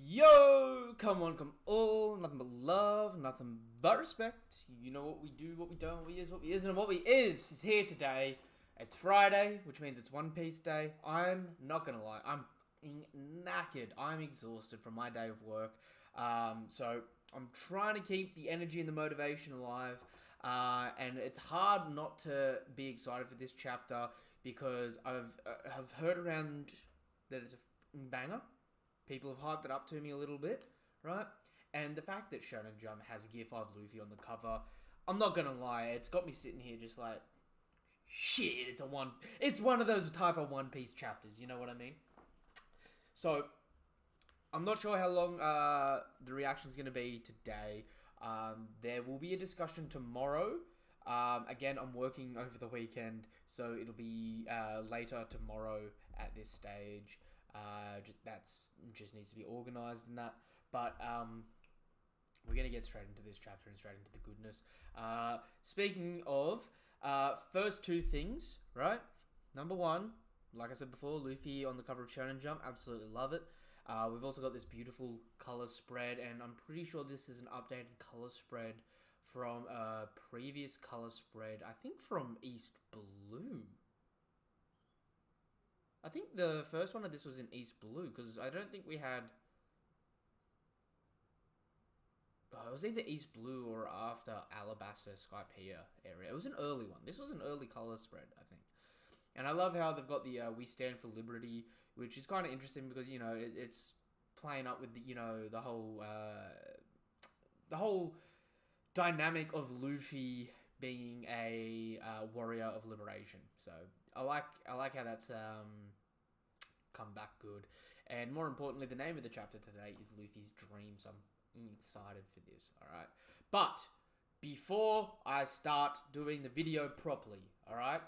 Yo, come on, come all, nothing but love, nothing but respect. You know what we do, what we don't, what we is, what we isn't, and what we is here today. It's Friday, which means it's One Piece Day. I'm not gonna lie, I'm knackered. I'm exhausted from my day of work. So I'm trying to keep the energy and the motivation alive. And it's hard not to be excited for this chapter because I've heard around that it's a banger. People have hyped it up to me a little bit, right? And the fact that Shonen Jump has Gear 5 Luffy on the cover, I'm not gonna lie, it's got me sitting here just like, shit, it's one of those type of One Piece chapters, you know what I mean? So, I'm not sure how long the reaction's gonna be today. There will be a discussion tomorrow. Again, I'm working over the weekend, so it'll be later tomorrow at this stage. That's just needs to be organised and that. But we're gonna get straight into this chapter and straight into the goodness. Speaking of, first two things, right? Number one, like I said before, Luffy on the cover of Shonen Jump, absolutely love it. We've also got this beautiful colour spread, and I'm pretty sure this is an updated colour spread from a previous colour spread, I think from East Blue. I think the first one of this was in East Blue, because I don't think we had... Oh, it was either East Blue or after Alabasta, Skypiea area. It was an early one. This was an early colour spread, I think. And I love how they've got the We Stand for Liberty, which is kind of interesting because, you know, it's playing up with, the, you know, the whole dynamic of Luffy being a warrior of liberation. So I like how that's come back good. And more importantly, the name of the chapter today is Luffy's Dream. So I'm excited for this. All right, but before I start doing the video properly, all right,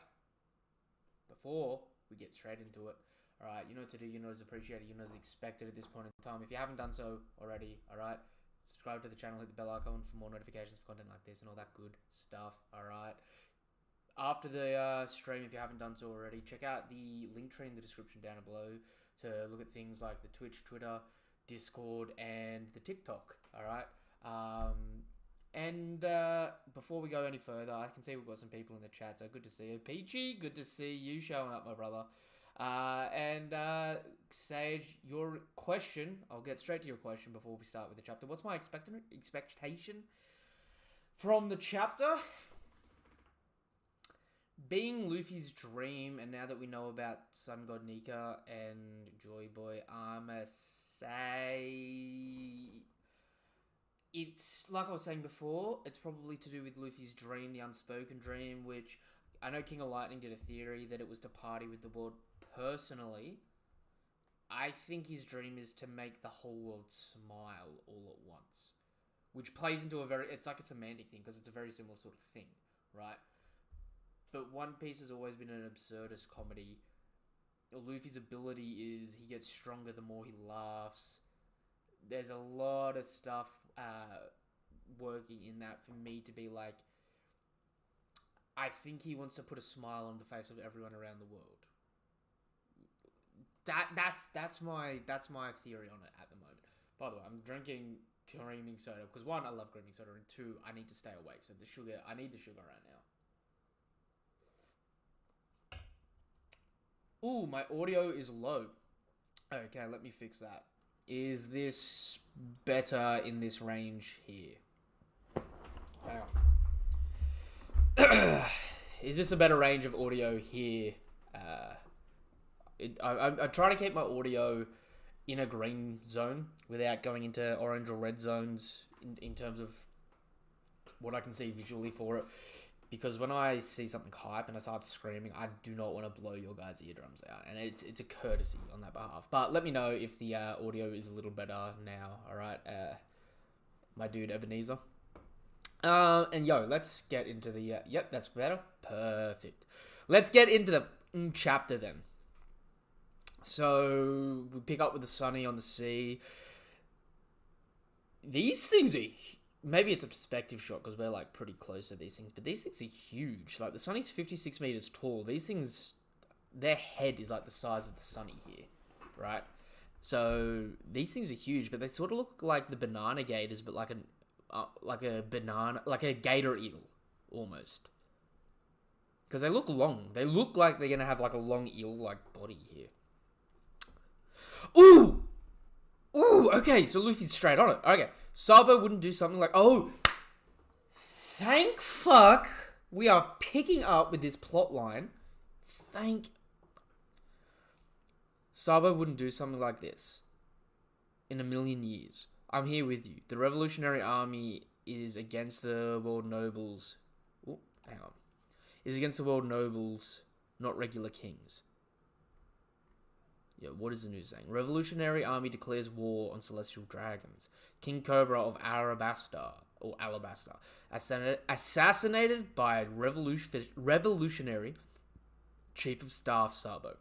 before we get straight into it, all right, you know what to do. You know what's appreciated. You know what's expected at this point in time. If you haven't done so already, all right, subscribe to the channel, hit the bell icon for more notifications for content like this and all that good stuff, alright? After the stream, if you haven't done so already, check out the link tree in the description down below to look at things like the Twitch, Twitter, Discord, and the TikTok, alright? Before we go any further, I can see we've got some people in the chat, so good to see you. Peachy, good to see you showing up, my brother. Sage, your question, I'll get straight to your question before we start with the chapter. What's my expectation from the chapter? Being Luffy's dream, and now that we know about Sun God Nika and Joy Boy, I'ma say... It's, like I was saying before, it's probably to do with Luffy's dream, the unspoken dream, which... I know King of Lightning did a theory that it was to party with the world. Personally, I think his dream is to make the whole world smile all at once. Which plays into it's like a semantic thing, because it's a very similar sort of thing, right? But One Piece has always been an absurdist comedy. Luffy's ability is he gets stronger the more he laughs. There's a lot of stuff working in that for me to be like, I think he wants to put a smile on the face of everyone around the world. That's my theory on it at the moment. By the way, I'm drinking creaming soda because one, I love creaming soda, and two, I need to stay awake. So I need the sugar right now. Ooh, my audio is low. Okay, let me fix that. Is this better in this range here? Hang on. Is this a better range of audio here? I try to keep my audio in a green zone without going into orange or red zones in terms of what I can see visually for it. Because when I see something hype and I start screaming, I do not want to blow your guys' eardrums out. And it's a courtesy on that behalf. But let me know if the audio is a little better now, alright? My dude Ebenezer. And yo, let's get into the... yep, that's better. Perfect. Let's get into the chapter then. So, we pick up with the Sunny on the sea. These things are... Maybe it's a perspective shot because we're like pretty close to these things. But these things are huge. Like the Sunny's 56 meters tall. These things... Their head is like the size of the Sunny here. Right? So these things are huge, but they sort of look like the banana gators, but like a gator eel, almost. Because they look long. They look like they're gonna have like a long eel-like body here. Ooh! Ooh, okay, so Luffy's straight on it. Okay, Sabo wouldn't do something like... Oh! Thank fuck we are picking up with this plot line. Sabo wouldn't do something like this. In a million years. I'm here with you. The Revolutionary Army is against the world nobles. Oh, hang on. Is against the world nobles, not regular kings. Yeah, what is the news saying? Revolutionary Army declares war on celestial dragons. King Cobra of Alabasta, assassinated by revolutionary chief of staff Sabo.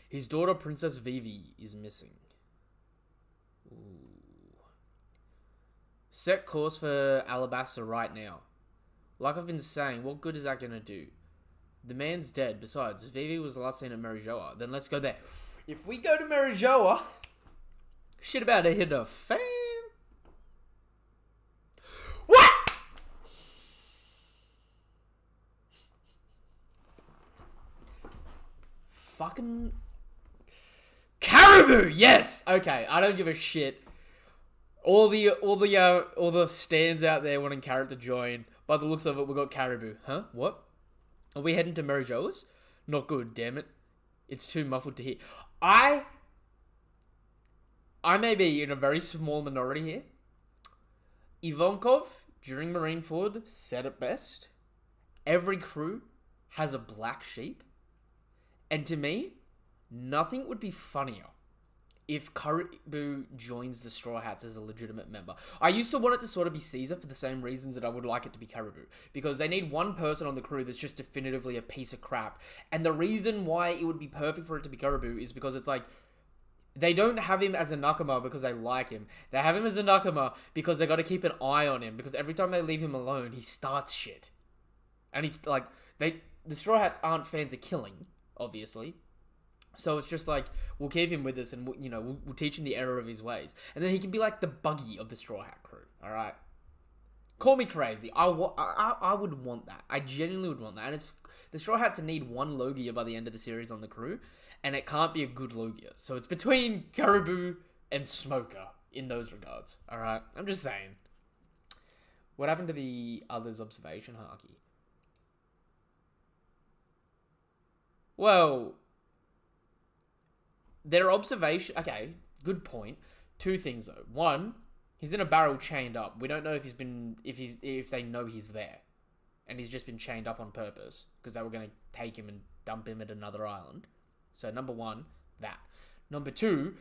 His daughter Princess Vivi is missing. Ooh. Set course for Alabasta right now. Like I've been saying, what good is that going to do? The man's dead. Besides, Vivi was the last seen at Marijoa. Then let's go there. If we go to Marijoa, shit about to hit a fan. What? Fucking Caribou. Yes. Okay. I don't give a shit. All the stands out there wanting Carrot to join. By the looks of it, we got Caribou. Huh? What? Are we heading to Marijoa's? Not good, damn it. It's too muffled to hear. I may be in a very small minority here. Ivankov, during Marineford, said it best. Every crew has a black sheep. And to me, nothing would be funnier if Caribou joins the Straw Hats as a legitimate member. I used to want it to sort of be Caesar for the same reasons that I would like it to be Caribou. Because they need one person on the crew that's just definitively a piece of crap. And the reason why it would be perfect for it to be Caribou is because it's like, they don't have him as a Nakama because they like him. They have him as a Nakama because they got to keep an eye on him. Because every time they leave him alone, he starts shit. And he's like, the Straw Hats aren't fans of killing, obviously. So it's just like, we'll keep him with us and, we'll teach him the error of his ways. And then he can be like the Buggy of the Straw Hat crew, alright? Call me crazy. I would want that. I genuinely would want that. And the Straw Hats need one Logia by the end of the series on the crew. And it can't be a good Logia. So it's between Caribou and Smoker in those regards, alright? I'm just saying. What happened to the others' observation hierarchy? Well, their observation... Okay, good point. Two things, though. One, he's in a barrel chained up. We don't know if they know he's there. And he's just been chained up on purpose. Because they were going to take him and dump him at another island. So, number one, that. Number two,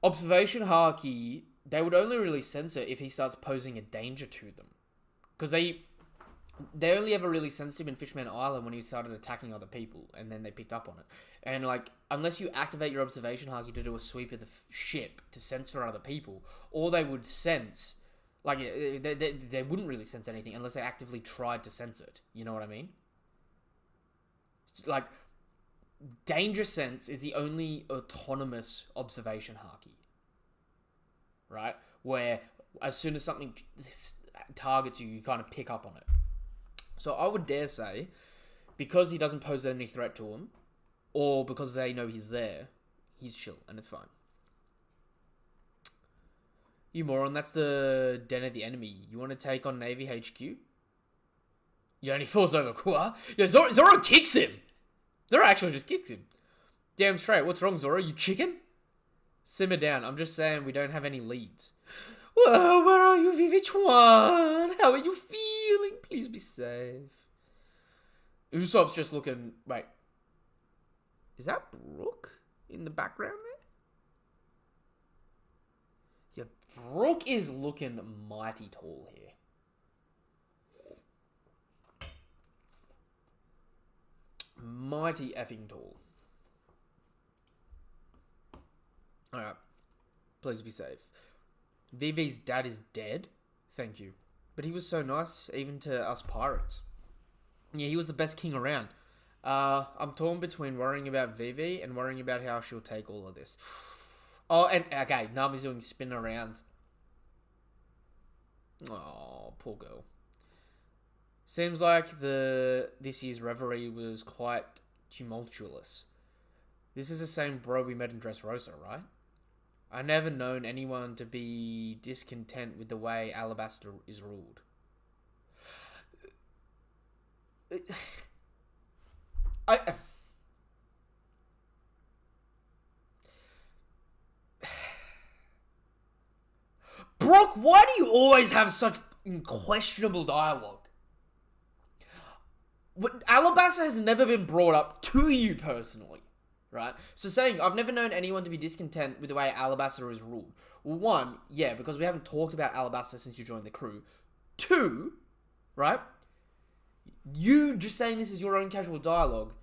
observation hierarchy, they would only really censor if he starts posing a danger to them. Because they only ever really censored him in Fishman Island when he started attacking other people, and then they picked up on it. And, like, unless you activate your observation hierarchy to do a sweep of the ship to censor other people, all they would sense, like, they wouldn't really sense anything unless they actively tried to sense it. You know what I mean? Like, danger sense is the only autonomous observation hierarchy. Right? Where, as soon as something targets you, you kind of pick up on it. So I would dare say, because he doesn't pose any threat to him, or because they know he's there, he's chill, and it's fine. You moron, that's the den of the enemy. You want to take on Navy HQ? Yeah, and he falls over. Quoi? Yeah, Zoro kicks him! Zoro actually just kicks him. Damn straight, what's wrong, Zoro? You chicken? Simmer down, I'm just saying we don't have any leads. Whoa, where are you, Vivitwan? How are you feeling? Please be safe. Usopp's just looking... Wait. Is that Brooke in the background there? Yeah, Brooke is looking mighty tall here. Mighty effing tall. Alright. Please be safe. Vivi's dad is dead. Thank you. But he was so nice, even to us pirates. Yeah, he was the best king around. I'm torn between worrying about Vivi and worrying about how she'll take all of this. Oh, and okay, Nami's doing spin around. Oh, poor girl. Seems like this year's revelry was quite tumultuous. This is the same bro we met in Dressrosa, right? I never known anyone to be discontent with the way Alabasta is ruled. Brock, why do you always have such questionable dialogue? Alabasta has never been brought up to you personally, right? So saying, I've never known anyone to be discontent with the way Alabasta is ruled. Well, one, yeah, because we haven't talked about Alabasta since you joined the crew. Two, right? You just saying this is your own casual dialogue.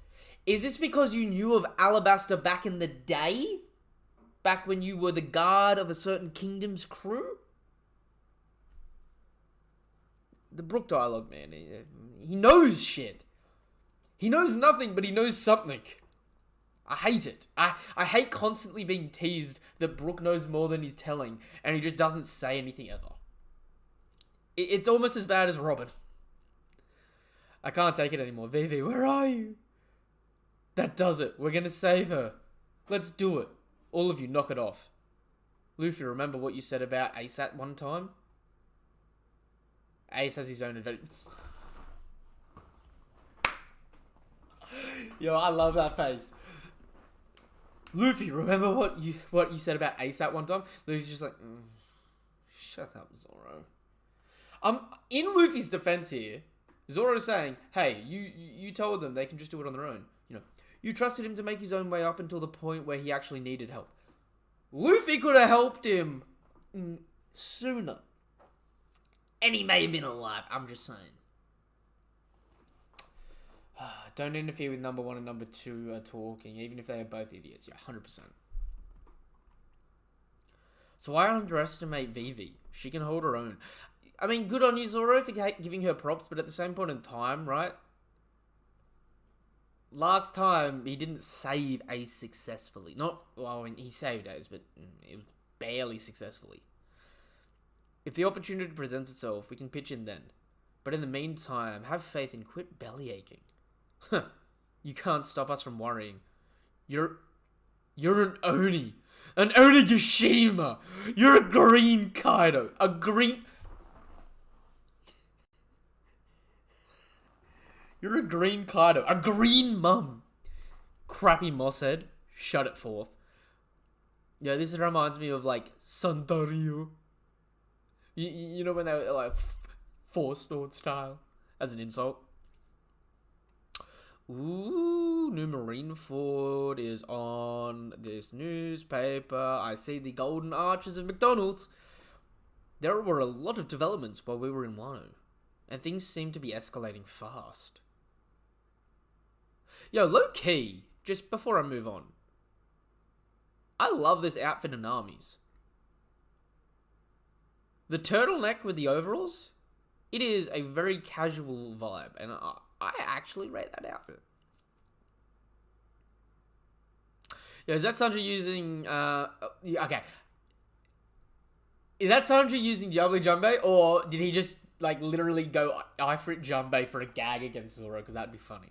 Is this because you knew of Alabasta back in the day? Back when you were the guard of a certain kingdom's crew? The Brook dialogue, man. He knows shit. He knows nothing, but he knows something. I hate it. I hate constantly being teased that Brook knows more than he's telling, and he just doesn't say anything ever. It's almost as bad as Robin. I can't take it anymore. Vivi, where are you? That does it. We're gonna save her. Let's do it. All of you, knock it off. Luffy, remember what you said about Ace at one time? Ace has his own adventure. Yo, I love that face. Luffy, remember what you said about Ace at one time? Luffy's just like, shut up, Zoro. In Luffy's defense here, Zoro's saying, hey, you told them they can just do it on their own. You know, you trusted him to make his own way up until the point where he actually needed help. Luffy could have helped him sooner. And he may have been alive. I'm just saying. Don't interfere with number one and number two talking, even if they are both idiots. Yeah, 100%. So I underestimate Vivi. She can hold her own. I mean, good on you, Zoro, for giving her props, but at the same point in time, right? Last time, he didn't save Ace successfully. Well, I mean, he saved Ace, but it was barely successfully. If the opportunity presents itself, we can pitch in then. But in the meantime, have faith and quit bellyaching. You can't stop us from worrying. You're an Oni. An Onigashima. You're a green Kaido. A green... You're a green Kaido. A green mum. Crappy Mosshead. Shut it forth. Yeah, this reminds me of, like, Sandario. You know when they were, like, four-stored style? As an insult. Ooh, new Marineford is on this newspaper. I see the golden arches of McDonald's. There were a lot of developments while we were in Wano. And things seem to be escalating fast. Yo, low-key, just before I move on. I love this outfit in Nami's. The turtleneck with the overalls, it is a very casual vibe. And I actually rate that outfit. Yeah, is that Sanji using... okay. Is that Sanji using Jubbly Jumbe? Or did he just, like, literally go Ifrit Jumbe for a gag against Zoro? Because that'd be funny.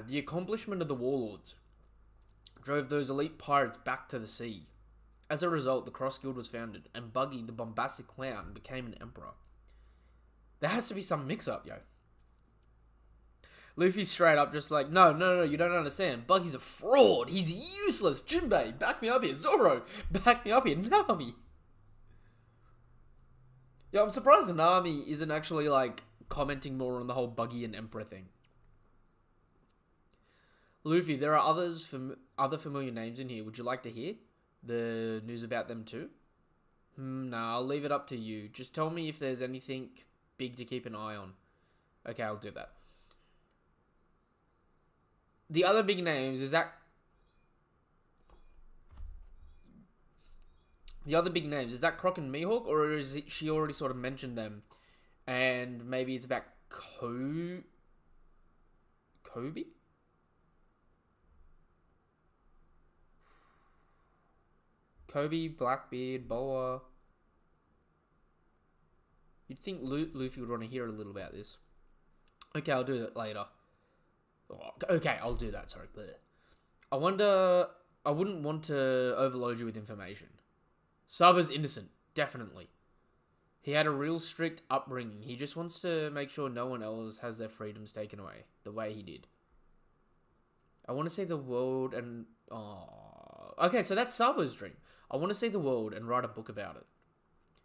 The accomplishment of the warlords drove those elite pirates back to the sea. As a result, the Cross Guild was founded, and Buggy, the bombastic clown, became an emperor. There has to be some mix-up, yo. Luffy's straight up just like, no, you don't understand. Buggy's a fraud. He's useless. Jinbei, back me up here. Zoro, back me up here. Nami. Yeah, I'm surprised that Nami isn't actually, like, commenting more on the whole Buggy and Emperor thing. Luffy, there are other familiar names in here. Would you like to hear the news about them too? Nah, I'll leave it up to you. Just tell me if there's anything big to keep an eye on. Okay, I'll do that. The other big names, is that... The other big names, is that Croc and Mihawk? Or is it, she already sort of mentioned them? And maybe it's about Kobe? Kobe, Blackbeard, Boa. You'd think Luffy would want to hear a little about this. Okay, I'll do that later. Okay, I'll do that, sorry. I wonder... I wouldn't want to overload you with information. Saba's innocent, definitely. He had a real strict upbringing. He just wants to make sure no one else has their freedoms taken away, the way he did. I want to see the world and... Oh. Okay, so that's Saba's dream. I want to see the world and write a book about it.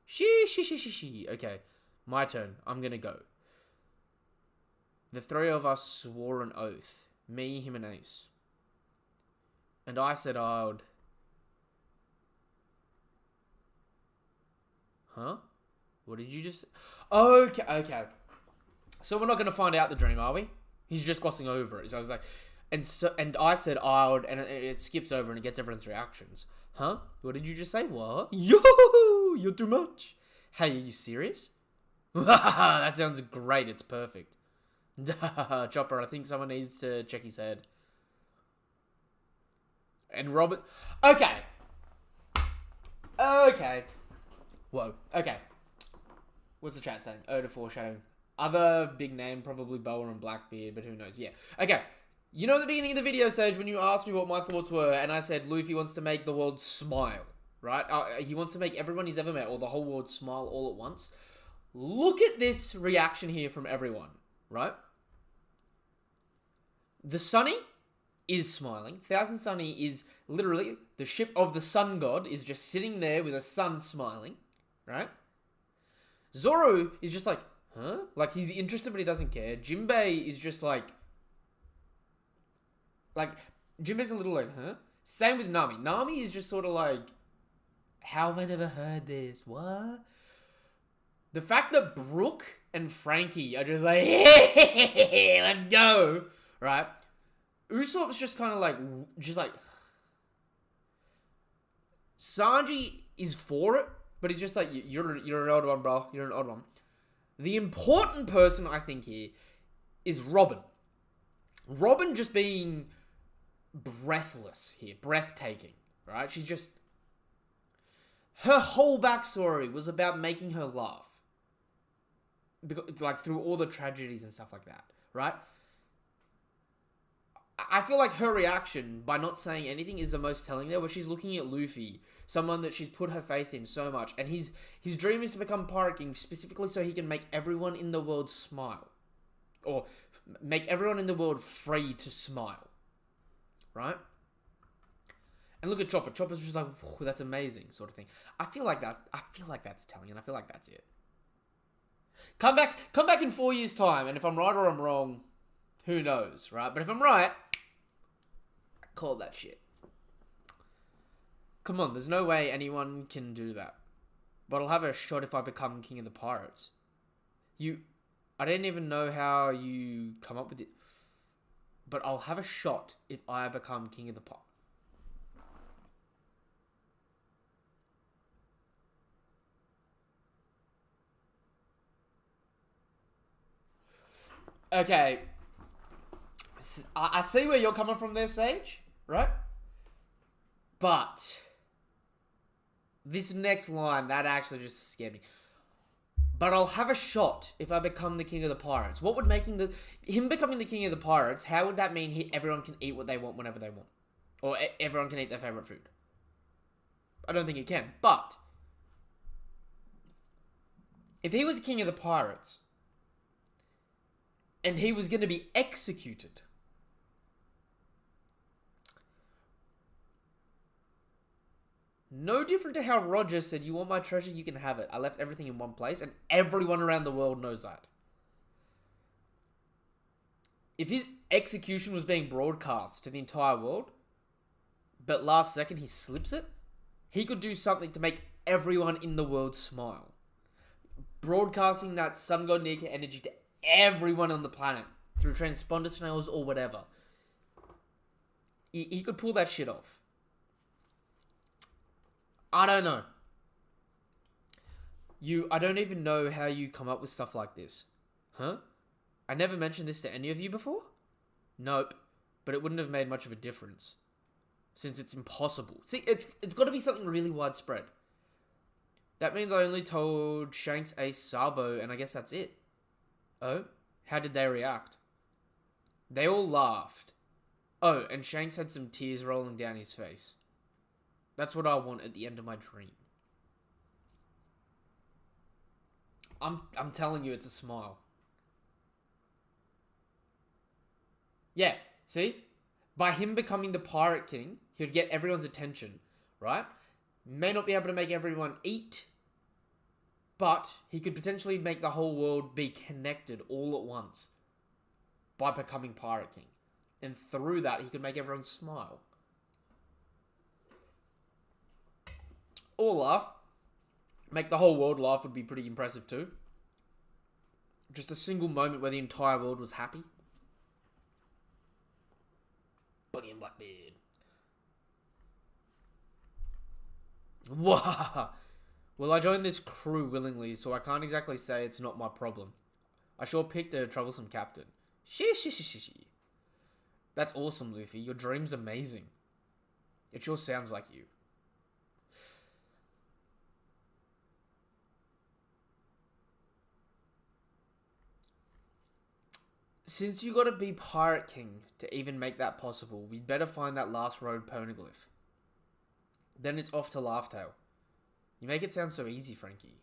She. Okay, my turn. I'm gonna go. The three of us swore an oath. Me, him, and Ace. And I said I would... Huh? What did you just... Okay. So we're not going to find out the dream, are we? He's just glossing over it. So I was like... And I said I would... And it skips over and it gets everyone's reactions. Huh? What did you just say? What? Yo! You're too much. Hey, are you serious? That sounds great. It's perfect. Chopper, I think someone needs to check his head. And Robert... Okay. Whoa. Okay. What's the chat saying? Oda foreshadowing. Other big name, probably Boa and Blackbeard, but who knows? Yeah. Okay. You know at the beginning of the video, Sage, when you asked me what my thoughts were, and I said Luffy wants to make the world smile, right? He wants to make everyone he's ever met, or the whole world, smile all at once. Look at this reaction here from everyone, right? The Sunny is smiling. Thousand Sunny is literally the ship of the sun god is just sitting there with a sun smiling, right? Zoro is just like, huh? Like, he's interested, but he doesn't care. Jinbei is just like, Jinbei's a little like, huh? Same with Nami. Nami is just sort of like, how have I never heard this? What? The fact that Brooke and Frankie are just like, hey, let's go, right? Usopp's just kind of like, Sanji is for it, but he's just like, you're an odd one, bro. You're an odd one. The important person, I think, here is Robin. Robin just being breathless here, breathtaking, right? She's just... Her whole backstory was about making her laugh. Because, like, through all the tragedies and stuff like that, right? I feel like her reaction, by not saying anything, is the most telling there, where she's looking at Luffy, someone that she's put her faith in so much, and his dream is to become Pirate King specifically so he can make everyone in the world smile. Or make everyone in the world free to smile. Right? And look at Chopper. Chopper's just like, that's amazing, sort of thing. I feel like that's telling, and I feel like that's it. Come back in 4 years' time, and if I'm right or I'm wrong, who knows, right? But if I'm right, I call that shit. Come on, there's no way anyone can do that. But I'll have a shot if I become King of the Pirates. I didn't even know how you come up with it. But I'll have a shot if I become King of the Pirates. Okay. I see where you're coming from there, Sage. Right? But this next line, that actually just scared me. But I'll have a shot if I become the King of the Pirates. What would him becoming the King of the Pirates, how would that mean everyone can eat what they want whenever they want? Or everyone can eat their favorite food? I don't think it can. But if he was King of the Pirates and he was going to be executed, no different to how Roger said, you want my treasure, you can have it. I left everything in one place, and everyone around the world knows that. If his execution was being broadcast to the entire world, but last second he slips it, he could do something to make everyone in the world smile. Broadcasting that Sun God Nika energy to everyone on the planet through transponder snails or whatever. He could pull that shit off. I don't know. I don't even know how you come up with stuff like this. Huh? I never mentioned this to any of you before? Nope. But it wouldn't have made much of a difference. Since it's impossible. See, it's got to be something really widespread. That means I only told Shanks, Ace, Sabo, and I guess that's it. Oh? How did they react? They all laughed. Oh, and Shanks had some tears rolling down his face. That's what I want at the end of my dream. I'm telling you, it's a smile. Yeah, see? By him becoming the Pirate King, he would get everyone's attention, right? May not be able to make everyone eat, but he could potentially make the whole world be connected all at once by becoming Pirate King. And through that, he could make everyone smile. Or laugh. Make the whole world laugh would be pretty impressive too. Just a single moment where the entire world was happy. Bunny and Blackbeard. Wah! Well, I joined this crew willingly, so I can't exactly say it's not my problem. I sure picked a troublesome captain. She. That's awesome, Luffy. Your dream's amazing. It sure sounds like you. Since you gotta be Pirate King to even make that possible, we'd better find that last road poneglyph. Then it's off to Laugh-Tale. You make it sound so easy, Frankie.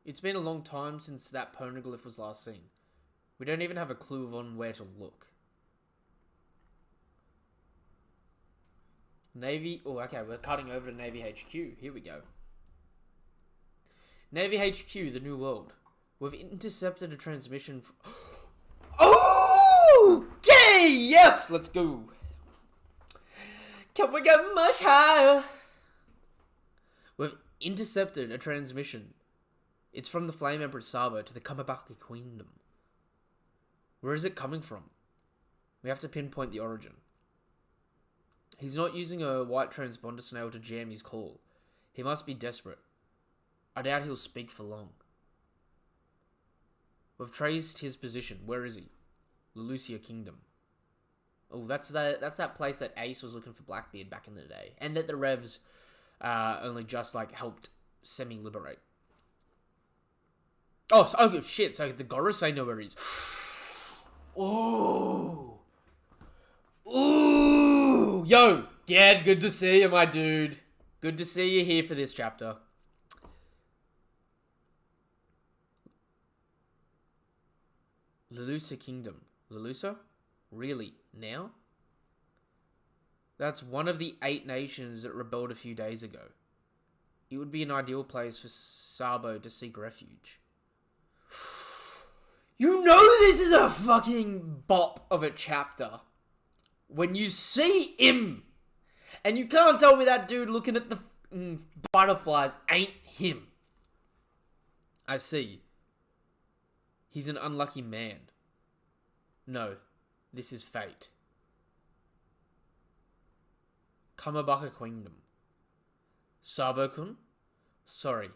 It's been a long time since that poneglyph was last seen. We don't even have a clue on where to look. Navy... Oh, okay, we're cutting over to Navy HQ. Here we go. Navy HQ, the New World. We've intercepted a transmission... Oh! Okay! Yes! Let's go! Can we get much higher? We've intercepted a transmission. It's from the Flame Emperor Sabo to the Kamabaki Queendom. Where is it coming from? We have to pinpoint the origin. He's not using a white transponder snail to jam his call. He must be desperate. I doubt he'll speak for long. We've traced his position. Where is he? Lelucia Kingdom. Oh, that's that place that Ace was looking for Blackbeard back in the day. And that the Revs only just, like, helped semi-liberate. Oh, shit. So the Gorosei know where he is. Ooh. Ooh. Yo, Gad, good to see you, my dude. Good to see you here for this chapter. Lelucia Kingdom. Lelucia? Really? Now? That's one of the 8 nations that rebelled a few days ago. It would be an ideal place for Sabo to seek refuge. You know this is a fucking bop of a chapter. When you see him, and you can't tell me that dude looking at the butterflies ain't him. I see. He's an unlucky man. No, this is fate. Kamabaka Queendom. Sabo-kun? Sorry.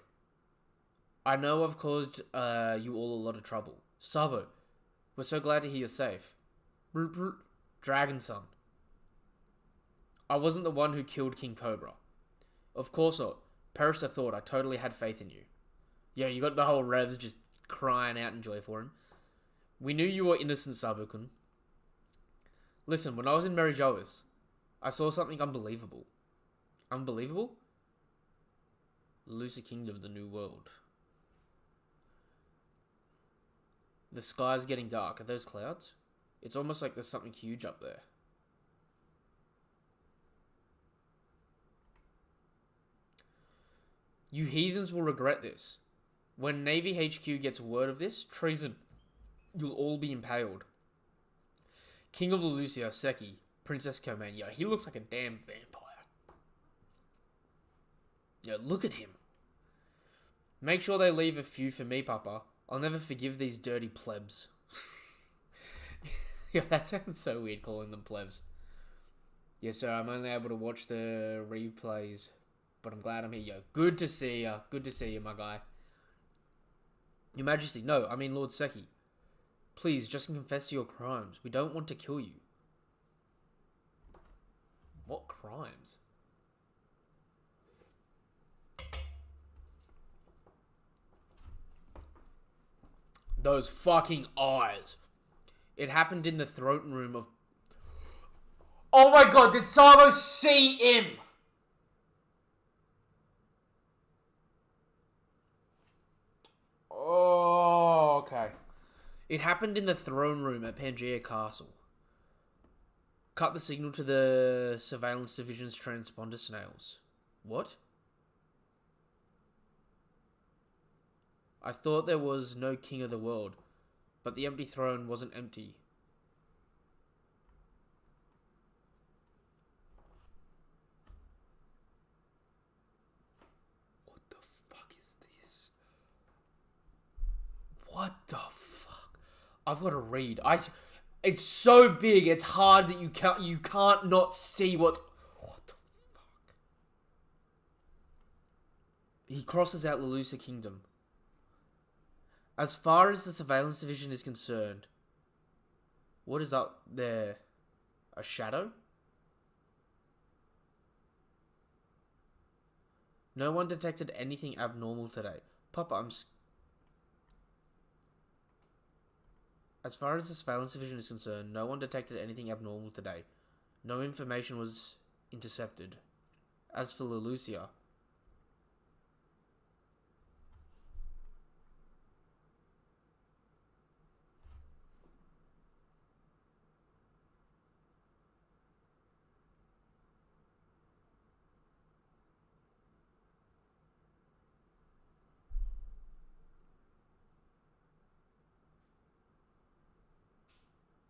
I know I've caused you all a lot of trouble. Sabo, we're so glad to hear you're safe. Dragon Son. I wasn't the one who killed King Cobra. Of course not. Perish the thought, I totally had faith in you. Yeah, you got the whole Revs just crying out in joy for him. We knew you were innocent, Sabo-kun. Listen, when I was in Mary Joas, I saw something unbelievable. Unbelievable? Lelucia Kingdom, the New World. The sky's getting dark. Are those clouds? It's almost like there's something huge up there. You heathens will regret this. When Navy HQ gets word of this, treason, you'll all be impaled. King of Lelucia, Seki, Princess Koman. Yo, he looks like a damn vampire. Yo, look at him. Make sure they leave a few for me, Papa. I'll never forgive these dirty plebs. Yeah, that sounds so weird calling them plebs. Yeah, so I'm only able to watch the replays, but I'm glad I'm here. Yo, good to see ya. Good to see you, my guy. Your Majesty, no, I mean Lord Seki. Please, just confess to your crimes. We don't want to kill you. crimes. Those fucking eyes. It happened in the throne room of... Oh my god, did Sabo see him? Oh, okay. It happened in the throne room at Pangaea Castle. Cut the signal to the surveillance division's transponder snails. What? I thought there was no king of the world, but the empty throne wasn't empty. What the fuck is this? What the fuck? I've got to read. It's so big, it's hard that you can't not see what the fuck? He crosses out Lelusa Kingdom. As far as the surveillance division is concerned, what is up there? A shadow? No one detected anything abnormal today. Papa, As far as the surveillance division is concerned, no one detected anything abnormal today. No information was intercepted. As for Lelucia...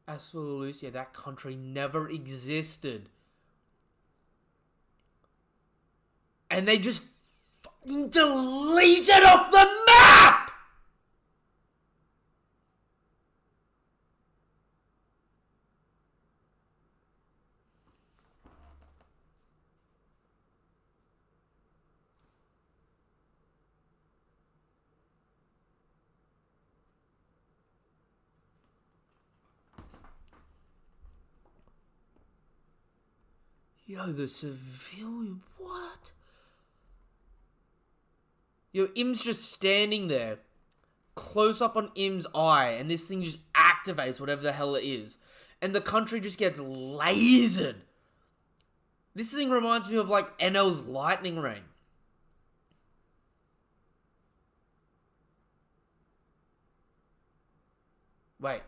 As for Lucia, that country never existed. And they just fucking deleted it off the map! Yo, the civilian... What? Yo, Im's just standing there. Close up on Im's eye. And this thing just activates whatever the hell it is. And the country just gets lasered. This thing reminds me of, like, NL's lightning rain. Wait.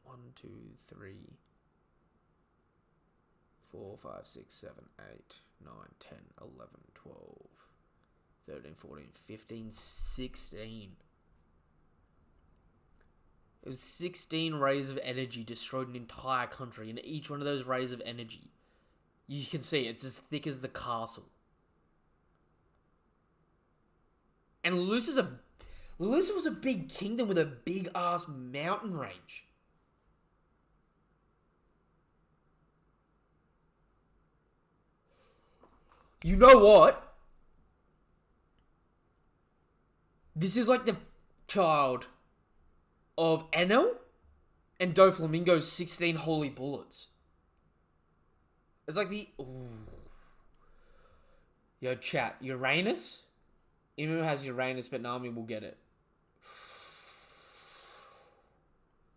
1, 2, 3... 4, 5, 6, 7, 8, 9, 10, 11, 12, 13, 14, 15, 16. It was 16 rays of energy destroyed an entire country, and each one of those rays of energy, you can see it's as thick as the castle. And Lelusa was a big kingdom with a big ass mountain range. You know what? This is like the child of Enel and Doflamingo's 16 holy bullets. It's like the... Ooh. Yo, chat. Uranus? Imu has Uranus, but Nami will get it.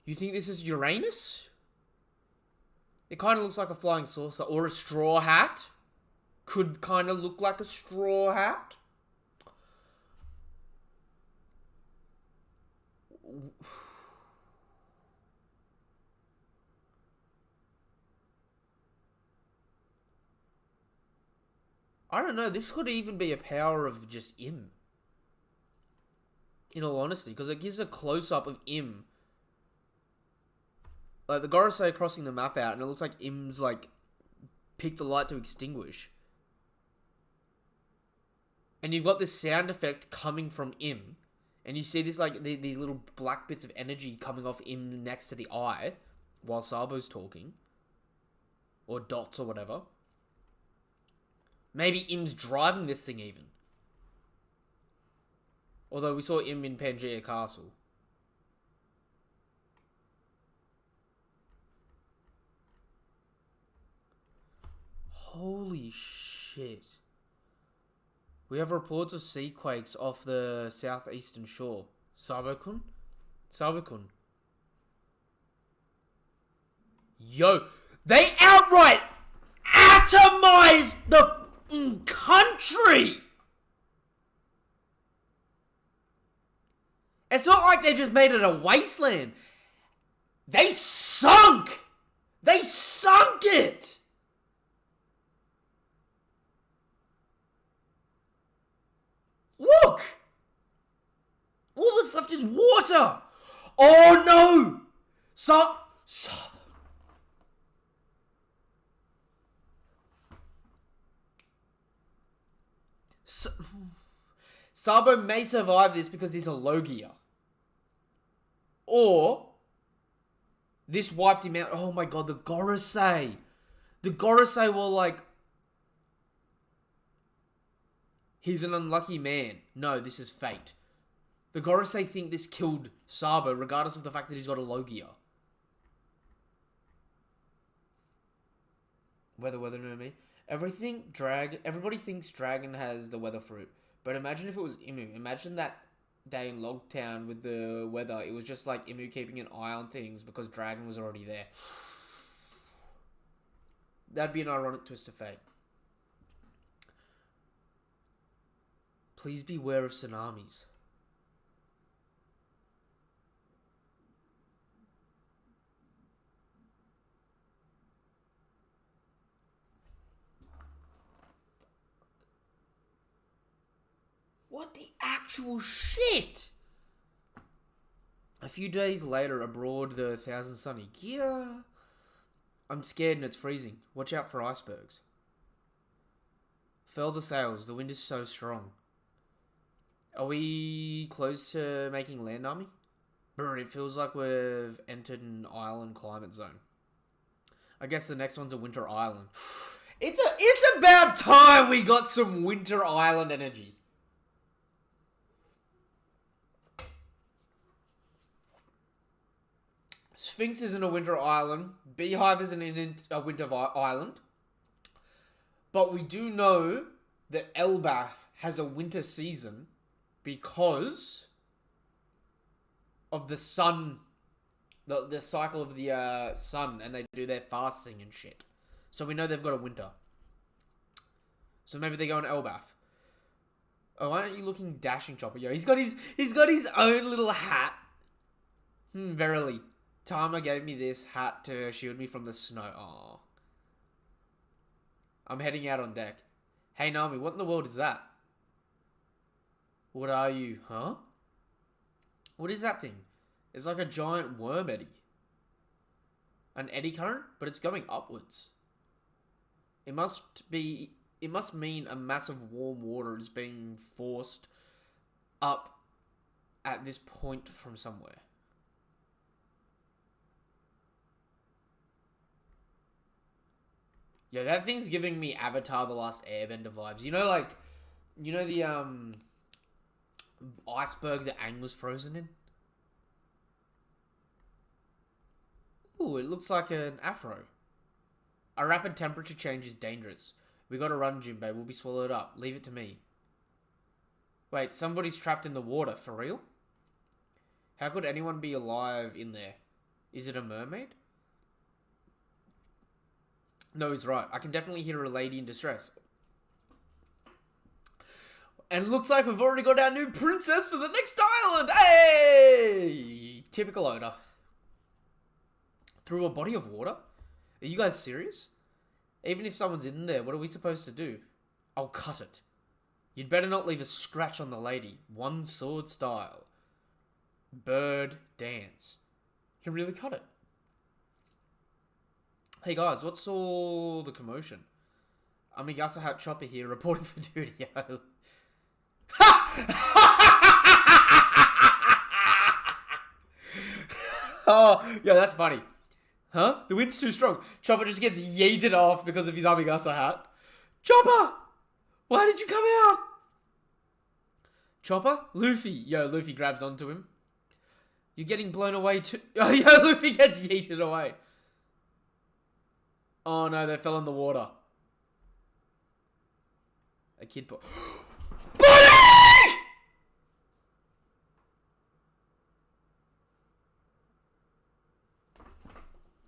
You think this is Uranus? It kind of looks like a flying saucer or a straw hat. Could kind of look like a straw hat. I don't know. This could even be a power of just Im. In all honesty, because it gives a close-up of Im. Like, the Gorosei crossing the map out, and it looks like Im's, like, picked a light to extinguish. And you've got this sound effect coming from Im. And you see this, like, these little black bits of energy coming off Im next to the eye. While Sabo's talking. Or dots or whatever. Maybe Im's driving this thing even. Although we saw Im in Pangaea Castle. Holy shit. We have reports of sea quakes off the southeastern shore. Sabo-kun? Sabo-kun. Yo, they outright atomized the country! It's not like they just made it a wasteland. They sunk! They sunk it! Look! All that's left is water! Oh no! Sabo may survive this because he's a Logia. Or this wiped him out. Oh my god, the Gorosei. The Gorosei were like, he's an unlucky man. No, this is fate. The Gorosei think this killed Sabo, regardless of the fact that he's got a Logia. Weather, no me. Everybody thinks Dragon has the weather fruit. But imagine if it was Imu. Imagine that day in Logtown with the weather. It was just like Imu keeping an eye on things because Dragon was already there. That'd be an ironic twist of fate. Please beware of tsunamis. What the actual shit? A few days later, aboard the Thousand Sunny. Yeah. I'm scared and it's freezing. Watch out for icebergs. Furl the sails. The wind is so strong. Are we close to making land army? Brr, it feels like we've entered an island climate zone. I guess the next one's a winter island. It's about time we got some winter island energy. Sphinx isn't a winter island. Beehive isn't a winter island. But we do know that Elbath has a winter season because of the sun, the cycle of the sun, and they do their fasting and shit. So we know they've got a winter. So maybe they go in Elbath. Oh, why aren't you looking dashing, Chopper? Yo, he's got his own little hat. Verily. Tama gave me this hat to shield me from the snow. Aww. I'm heading out on deck. Hey, Nami, what in the world is that? What are you? Huh? What is that thing? It's like a giant worm eddy. An eddy current? But it's going upwards. It must mean a massive warm water is being forced up at this point from somewhere. Yo, that thing's giving me Avatar The Last Airbender vibes. You know the iceberg that Aang was frozen in? Ooh, it looks like an afro. A rapid temperature change is dangerous. We gotta run, Jinbei. We'll be swallowed up. Leave it to me. Wait, somebody's trapped in the water. For real? How could anyone be alive in there? Is it a mermaid? No, he's right. I can definitely hear a lady in distress. And looks like we've already got our new princess for the next island. Hey! Typical Oda. Through a body of water? Are you guys serious? Even if someone's in there, what are we supposed to do? I'll cut it. You'd better not leave a scratch on the lady. One sword style. Bird dance. He really cut it. Hey guys, what's all the commotion? Amigasa Hat Chopper here, reporting for duty. Oh, yeah, that's funny. Huh? The wind's too strong. Chopper just gets yeeted off because of his Amigasa hat. Chopper! Why did you come out? Chopper? Luffy. Yo, Luffy grabs onto him. You're getting blown away too. Oh, yo, Luffy gets yeeted away. Oh no, they fell in the water. A kid pop. Bunny!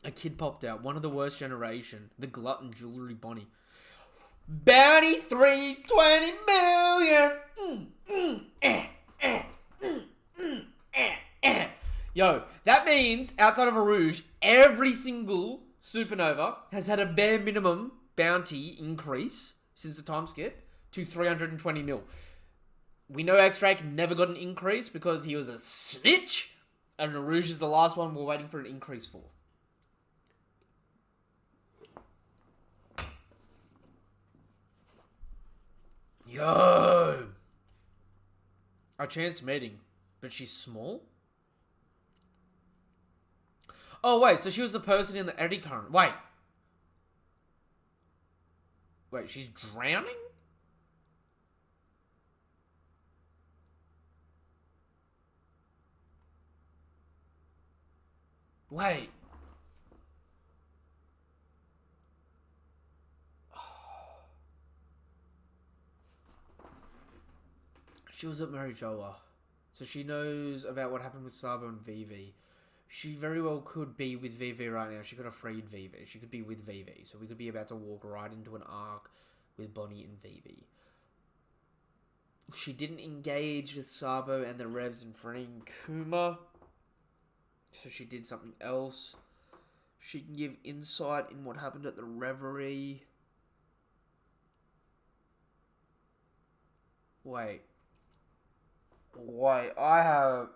A kid popped out. One of the worst generation. The glutton jewelry Bonnie. Bounty 320 million. Yo, that means outside of Arouge, every single Supernova has had a bare minimum bounty increase since the time skip to 320 mil. We know X-Drake never got an increase because he was a snitch, and Arouge is the last one we're waiting for an increase for. Yo! A chance meeting, but she's small? Oh, wait, so she was the person in the eddy current. Wait, she's drowning? Wait. She was at Marijoa, so she knows about what happened with Sabo and Vivi. She very well could be with Vivi right now. She could have freed Vivi. She could be with Vivi. So we could be about to walk right into an arc with Bonnie and Vivi. She didn't engage with Sabo and the Revs in freeing Kuma. So she did something else. She can give insight in what happened at the Reverie. Wait, I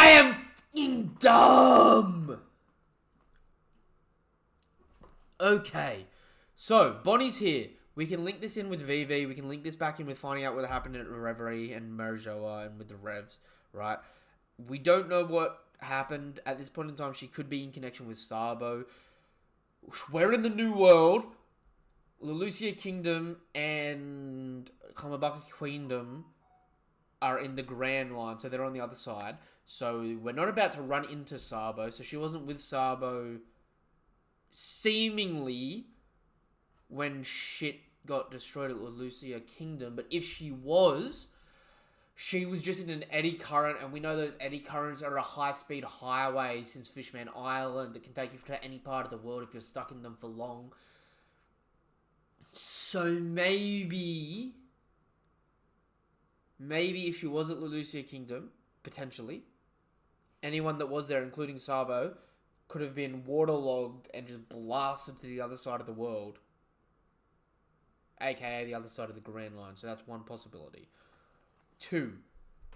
am f***ing dumb! Okay, so, Bonnie's here. We can link this in with Vivi. We can link this back in with finding out what happened at Reverie and Marijoa and with the Revs, right? We don't know what happened. At this point in time, she could be in connection with Sabo. We're in the New World. Lelucia Kingdom and Kamabaka Queendom are in the Grand Line, so they're on the other side. So we're not about to run into Sabo, so she wasn't with Sabo seemingly when shit got destroyed at Lelucia Kingdom, but if she was just in an eddy current, and we know those eddy currents are a high-speed highway since Fishman Island that can take you to any part of the world if you're stuck in them for long. So maybe if she was at Lelucia Kingdom, potentially, anyone that was there, including Sabo, could have been waterlogged and just blasted to the other side of the world. AKA the other side of the Grand Line. So that's one possibility. 2,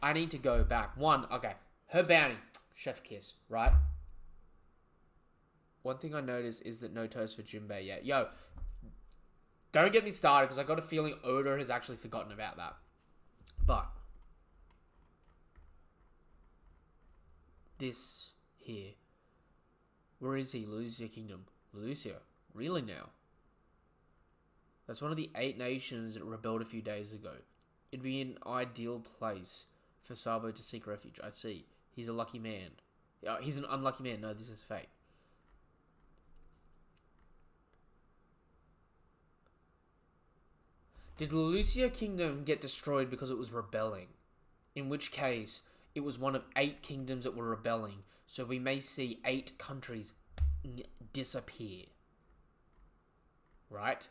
I need to go back. 1, okay, her bounty, chef kiss, right? One thing I noticed is that no toast for Jinbei yet. Yo, don't get me started, because I got a feeling Oda has actually forgotten about that. But this here, where is he? Lelucia Kingdom. Lelucia, really now? That's one of the 8 nations that rebelled a few days ago. It'd be an ideal place for Sabo to seek refuge. I see. He's a lucky man. He's an unlucky man. No, this is fate. Did Lelucia Kingdom get destroyed because it was rebelling? In which case, it was one of 8 kingdoms that were rebelling. So we may see 8 countries disappear. Right?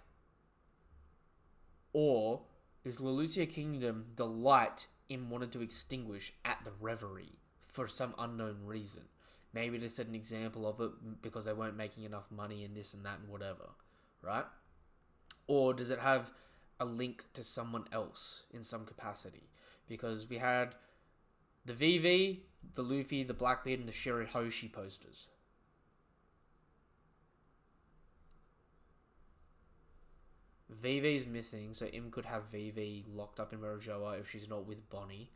Or is Lelucia Kingdom the light Im wanted to extinguish at the Reverie for some unknown reason? Maybe to set an example of it because they weren't making enough money and this and that and whatever. Right? Or does it have a link to someone else in some capacity? Because we had the Vivi, the Luffy, the Blackbeard, and the Shirahoshi posters. Vivi's missing, so Im could have Vivi locked up in Marijoa if she's not with Bonnie.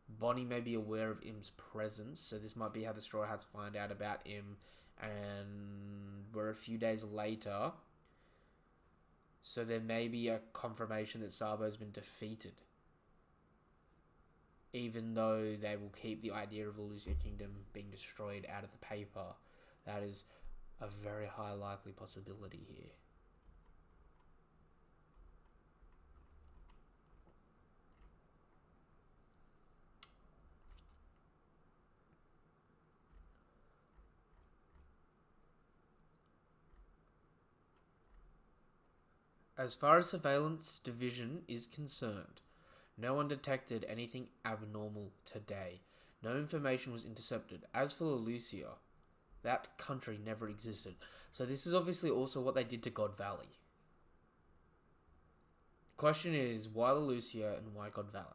Bonnie may be aware of Im's presence, so this might be how the Straw Hats find out about Im, and we're a few days later, so there may be a confirmation that Sabo's been defeated. Even though they will keep the idea of the Lelucia Kingdom being destroyed out of the paper. That is a very high likely possibility here. As far as surveillance division is concerned, no one detected anything abnormal today. No information was intercepted. As for Lucia, that country never existed. So this is obviously also what they did to God Valley. Question is, why Lucia and why God Valley?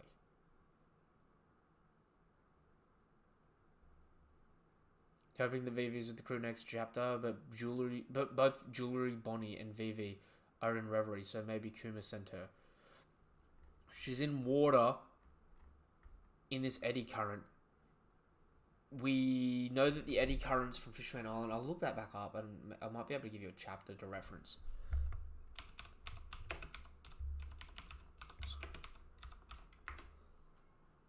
Hoping the Vivi's with the crew next chapter, but both Jewelry, Bonnie, and Vivi are in reverie, so maybe Kuma sent her. She's in water in this eddy current. We know that the eddy currents from Fishman Island, I'll look that back up and I might be able to give you a chapter to reference.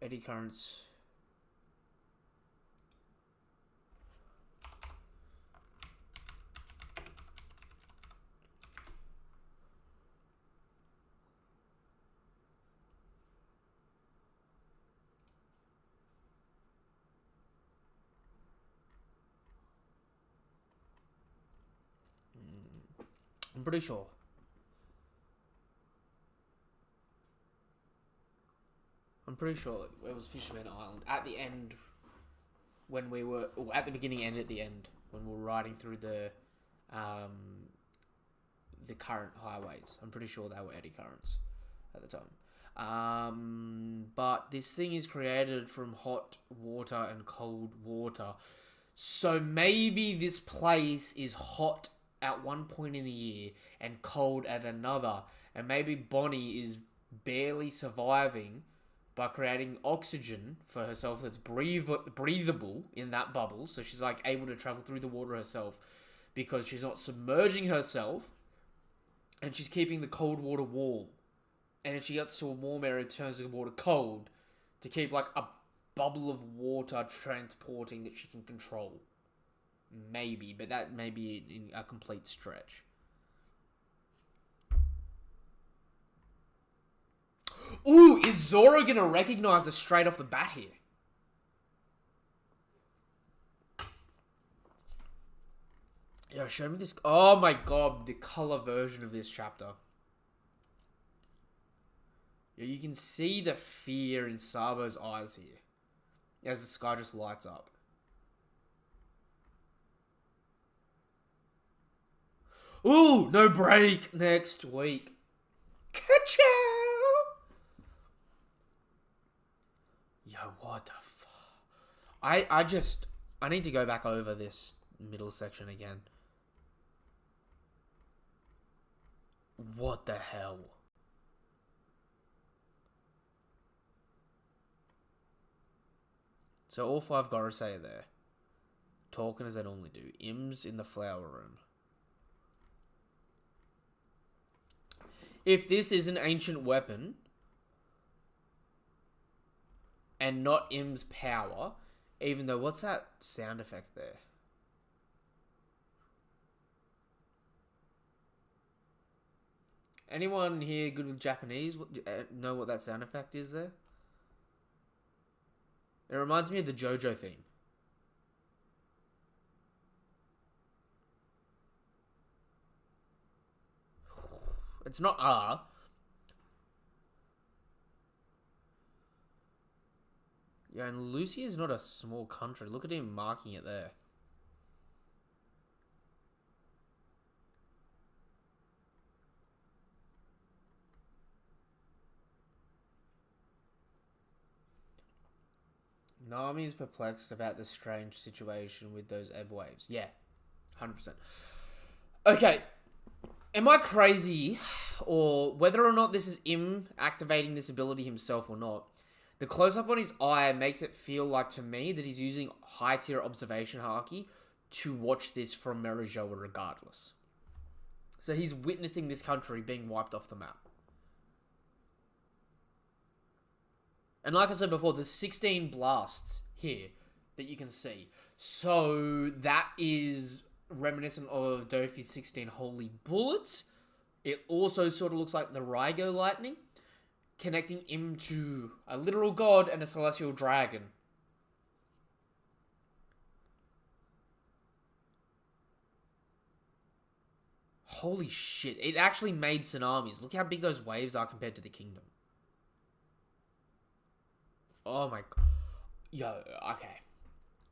Eddy currents. I'm pretty sure. I'm pretty sure it was Fisherman Island at the end when we were, or at the beginning and at the end when we were riding through the current highways. I'm pretty sure they were eddy currents at the time. But this thing is created from hot water and cold water. So maybe this place is hot at one point in the year and cold at another. And maybe Bonnie is barely surviving by creating oxygen for herself that's breathable in that bubble. So she's like able to travel through the water herself because she's not submerging herself and she's keeping the cold water warm. And if she gets to a warm area, it turns the water cold to keep like a bubble of water transporting that she can control. Maybe, but that may be in a complete stretch. Ooh, is Zoro gonna recognize us straight off the bat here? Yeah, show me this. Oh my god, the color version of this chapter. Yeah, you can see the fear in Sabo's eyes here as the sky just lights up. Ooh, no break next week. Ka-chow! Yo, what the fuck? I need to go back over this middle section again. What the hell? So all 5 Gorosei are there. Talking as they normally do. Im's in the flower room. If this is an ancient weapon and not Im's power, even though, what's that sound effect there? Anyone here good with Japanese know what that sound effect is there? It reminds me of the JoJo theme. It's not R. Yeah, and Lucy is not a small country. Look at him marking it there. Nami is perplexed about the strange situation with those ebb waves. Yeah, 100%. Okay, am I crazy, or whether or not this is him activating this ability himself or not, the close-up on his eye makes it feel like, to me, that he's using high-tier observation haki to watch this from Merijoa regardless. So he's witnessing this country being wiped off the map. And like I said before, there's 16 blasts here that you can see. So that is reminiscent of Dofi's 16 holy bullets. It also sort of looks like the Rygo lightning, connecting him to a literal god and a celestial dragon. Holy shit, it actually made tsunamis. Look how big those waves are compared to the kingdom. Oh my god. Yo, okay.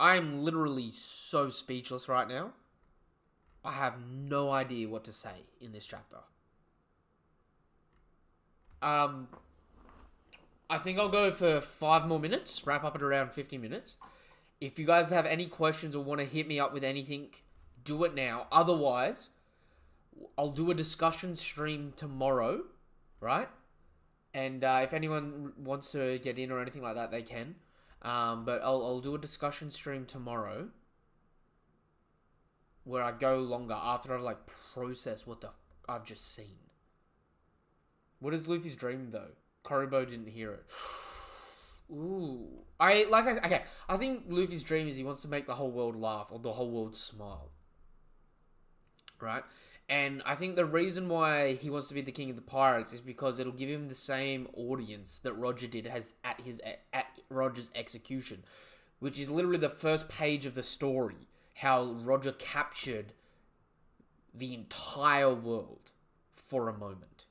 I'm literally so speechless right now. I have no idea what to say in this chapter. I think I'll go for 5 more minutes. Wrap up at around 50 minutes. If you guys have any questions or want to hit me up with anything, do it now. Otherwise, I'll do a discussion stream tomorrow, right? And if anyone wants to get in or anything like that, they can. But I'll do a discussion stream tomorrow where I go longer after I've processed what I've just seen. What is Luffy's dream though? Koribo didn't hear it. Ooh. I think Luffy's dream is he wants to make the whole world laugh or the whole world smile. Right? And I think the reason why he wants to be the king of the pirates is because it'll give him the same audience that Roger did at Roger's execution, which is literally the first page of the story, how Roger captured the entire world for a moment.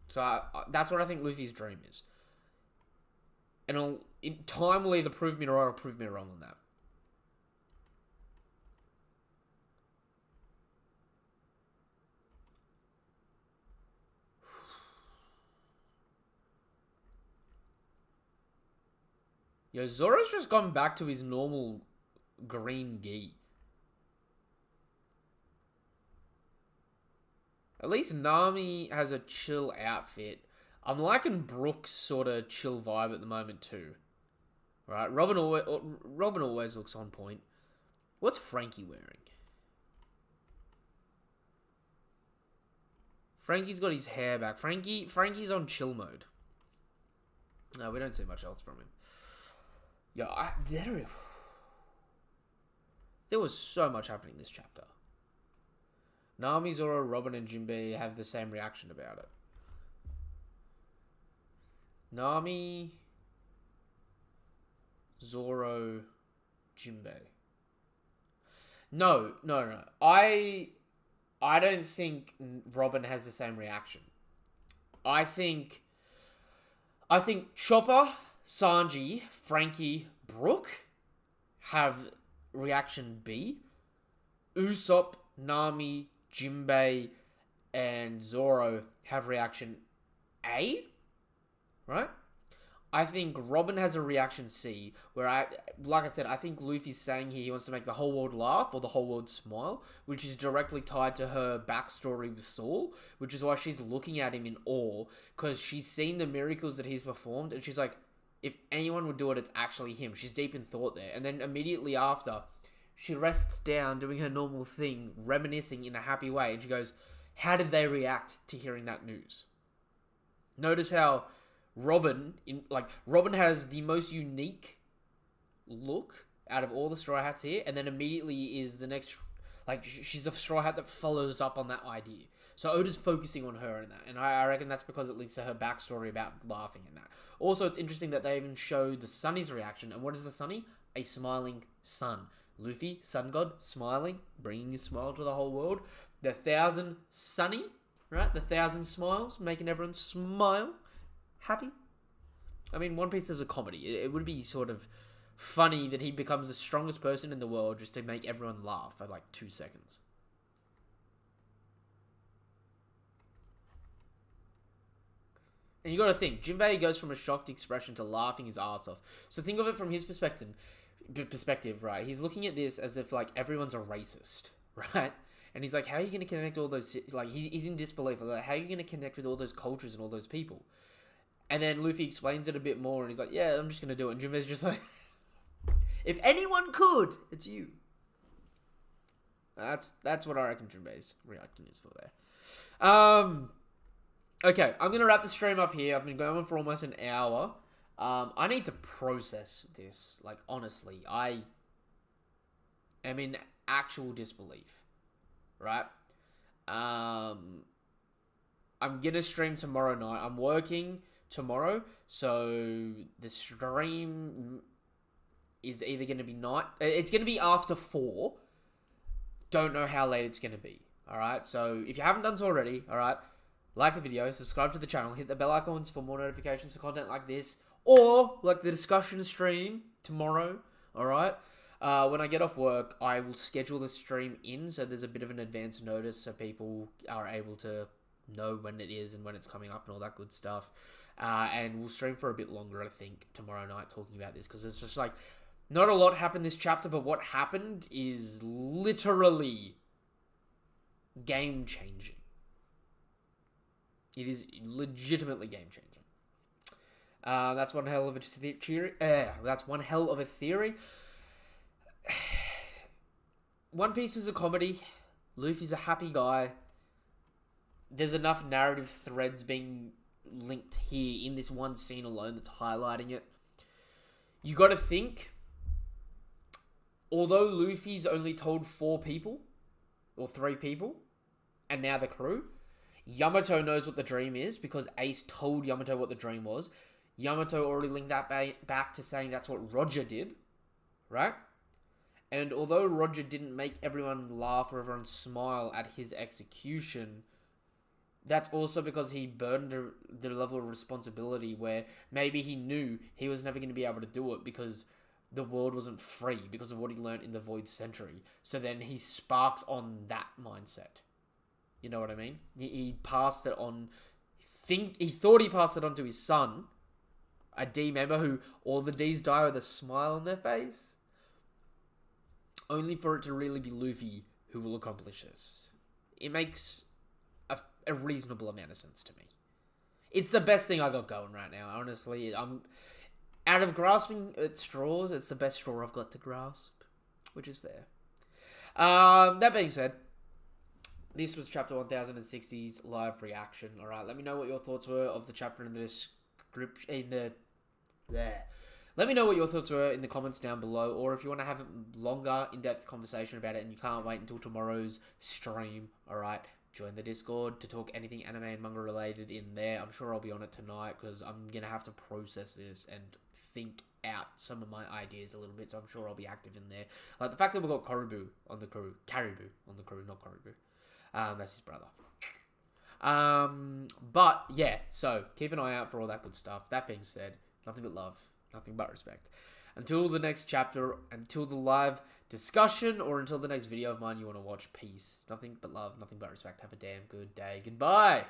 So that's what I think Luffy's dream is. And time will either prove me right or prove me wrong on that. Yo, Zoro's just gone back to his normal green gi. At least Nami has a chill outfit. I'm liking Brooke's sort of chill vibe at the moment too. Right? Robin always looks on point. What's Frankie wearing? Frankie's got his hair back. Frankie's on chill mode. No, we don't see much else from him. Yeah, there was so much happening in this chapter. Nami, Zoro, Robin, and Jinbei have the same reaction about it. Nami, Zoro, Jinbei. No. I don't think Robin has the same reaction. I think Chopper, Sanji, Frankie, Brooke have reaction B. Usopp, Nami, Jinbei, and Zoro have reaction A. Right? I think Robin has a reaction C, where like I said, I think Luffy's saying he wants to make the whole world laugh or the whole world smile, which is directly tied to her backstory with Saul, which is why she's looking at him in awe, because she's seen the miracles that he's performed, and she's like, if anyone would do it, it's actually him. She's deep in thought there. And then immediately after, she rests down, doing her normal thing, reminiscing in a happy way, and she goes, how did they react to hearing that news? Notice how Robin has the most unique look out of all the Straw Hats here, and then immediately is the next, she's a Straw Hat that follows up on that idea. So Oda's focusing on her in that, and I reckon that's because it links to her backstory about laughing in that. Also, it's interesting that they even show the Sunny's reaction, and what is the Sunny? A smiling sun. Luffy, sun god, smiling, bringing a smile to the whole world. The 1,000 Sunny, right? The 1,000 smiles, making everyone smile. Happy? I mean, One Piece is a comedy. It would be sort of funny that he becomes the strongest person in the world just to make everyone laugh for 2 seconds. And you gotta think, Jinbei goes from a shocked expression to laughing his ass off. So think of it from his perspective, right? He's looking at this as if everyone's a racist, right? And he's like, how are you gonna connect all those, he's in disbelief. How are you gonna connect with all those cultures and all those people? And then Luffy explains it a bit more, and he's like, yeah, I'm just going to do it. And Jinbei's just like, if anyone could, it's you. That's what I reckon Jinbei's reaction is for there. Okay, I'm going to wrap the stream up here. I've been going on for almost an hour. I need to process this. Like, honestly, I am in actual disbelief, right? I'm gonna stream tomorrow night. I'm working tomorrow, so the stream is either gonna be night. It's gonna be after 4. Don't know how late it's gonna be. All right. So if you haven't done so already, all right, like the video, subscribe to the channel, hit the bell icons for more notifications for content like this, or like the discussion stream tomorrow. All right. When I get off work, I will schedule the stream in so there's a bit of an advance notice so people are able to know when it is and when it's coming up and all that good stuff. And we'll stream for a bit longer, I think, tomorrow night talking about this because it's just like not a lot happened this chapter, but what happened is literally game-changing. It is legitimately game-changing. That's one hell of a theory. That's one hell of a theory. One Piece is a comedy. Luffy's a happy guy. There's enough narrative threads being linked here in this one scene alone that's highlighting it. You got to think, although Luffy's only told 4 people, or 3 people, and now the crew, Yamato knows what the dream is because Ace told Yamato what the dream was. Yamato already linked that back to saying that's what Roger did, right? And although Roger didn't make everyone laugh or everyone smile at his execution, that's also because he burdened the level of responsibility where maybe he knew he was never going to be able to do it because the world wasn't free because of what he learned in the Void Century. So then he sparks on that mindset. You know what I mean? He passed it on. He thought he passed it on to his son, a D member who all the Ds die with a smile on their face. Only for it to really be Luffy who will accomplish this. It makes a reasonable amount of sense to me. It's the best thing I got going right now, honestly. I'm out of grasping at straws, it's the best straw I've got to grasp, which is fair. That being said, this was chapter 1060's live reaction. All right, let me know what your thoughts were of the chapter in the description. Let me know what your thoughts were in the comments down below, or if you want to have a longer, in-depth conversation about it and you can't wait until tomorrow's stream, all right, join the Discord to talk anything anime and manga related in there. I'm sure I'll be on it tonight because I'm going to have to process this and think out some of my ideas a little bit, so I'm sure I'll be active in there. Like the fact that we've got Caribou on the crew, not Caribou. That's his brother. But yeah, so keep an eye out for all that good stuff. That being said, nothing but love, nothing but respect. Until the next chapter, until the live discussion, or until the next video of mine you want to watch, peace. Nothing but love, nothing but respect. Have a damn good day. Goodbye.